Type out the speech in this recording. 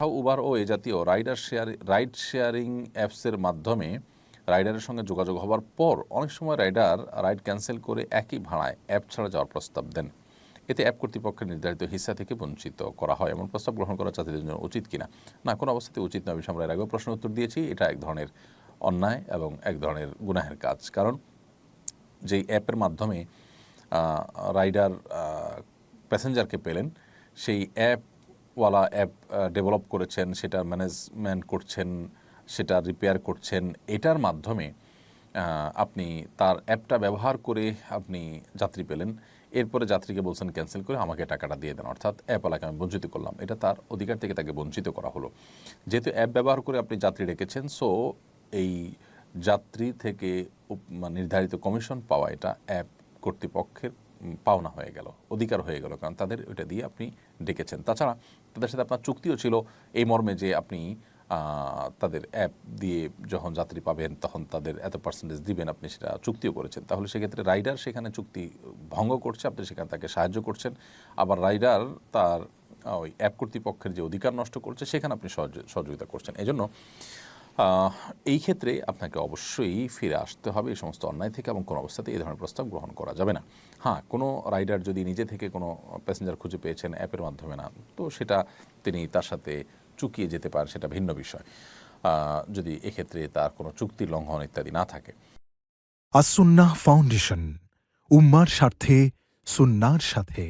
Uber ও এ জাতীয় ride sharing অ্যাপসের মাধ্যমে রাইডারের সঙ্গে যোগাযোগ হওয়ার পর অনেক সময় রাইডার রাইড ক্যান্সেল করে একই ভাড়ায় অ্যাপ ছাড়া যাওয়ার প্রস্তাব দেন। এতে অ্যাপ কর্তৃপক্ষের নির্ধারিত হিস্সা থেকে বঞ্চিত করা হয়। এমন প্রস্তাব গ্রহণ করা যাত্রীদের জন্য উচিত কিনা? না, কোনো অবস্থাতে উচিত নয়। আমরা এর আগেও প্রশ্ন উত্তর দিয়েছি, এটা এক ধরনের অন্যায় এবং এক ধরনের গুনাহের কাজ। কারণ যেই অ্যাপের মাধ্যমে রাইডার প্যাসেঞ্জারকে পেলেন, সেই অ্যাপ ডেভেলপ করেছেন, সেটা ম্যানেজমেন্ট করছেন, সেটা রিপেয়ার করছেন। এটার মাধ্যমে আপনি তার অ্যাপটা ব্যবহার করে আপনি যাত্রী পেলেন, এরপরে যাত্রীকে বলছেন ক্যান্সেল করে আমাকে টাকাটা দিয়ে দেন, অর্থাৎ অ্যাপওয়ালাকে আমি বঞ্চিত করলাম। এটা তার অধিকার থেকে তাকে বঞ্চিত করা হলো। যেহেতু অ্যাপ ব্যবহার করে আপনি যাত্রী রেখেছেন, সো এই যাত্রী থেকে নির্ধারিত কমিশন পাওয়া এটা অ্যাপ কর্তৃপক্ষের পাওনা হয়ে গেল, অধিকার হয়ে গেল, কারণ তাদের ওইটা দিয়ে আপনি ডেকেছেন। তাছাড়া তাদের সাথে আপনার চুক্তিও ছিল এই মর্মে যে আপনি তাদের অ্যাপ দিয়ে যখন যাত্রী পাবেন তখন তাদের এত পার্সেন্টেজ দিবেন, আপনি সেটা চুক্তিও করেছেন। তাহলে সেক্ষেত্রে রাইডার সেখানে চুক্তি ভঙ্গ করছে, আপনি সেখানে তাকে সাহায্য করছেন। আবার রাইডার তার ওই অ্যাপ কর্তৃপক্ষের যে অধিকার নষ্ট করছে সেখানে আপনি সহযোগিতা করছেন। এজন্য এই ক্ষেত্রে আপনাকে অবশ্যই ফিরে আসতে হবে এই সমস্ত অন্যায় থেকে, এবং কোনো অবস্থাতে এই ধরনের প্রস্তাব গ্রহণ করা যাবে না। হ্যাঁ, কোনো রাইডার যদি নিজে থেকে কোনো প্যাসেঞ্জার খুঁজে পেয়েছেন অ্যাপের মাধ্যমে না, তো সেটা তিনি তার সাথে চুকিয়ে যেতে পারেন, সেটা ভিন্ন বিষয়, যদি এক্ষেত্রে তার কোনো চুক্তি লঙ্ঘন ইত্যাদি না থাকে। আস-সুন্নাহ ফাউন্ডেশন, উম্মার স্বার্থে সুন্নাহর সাথে।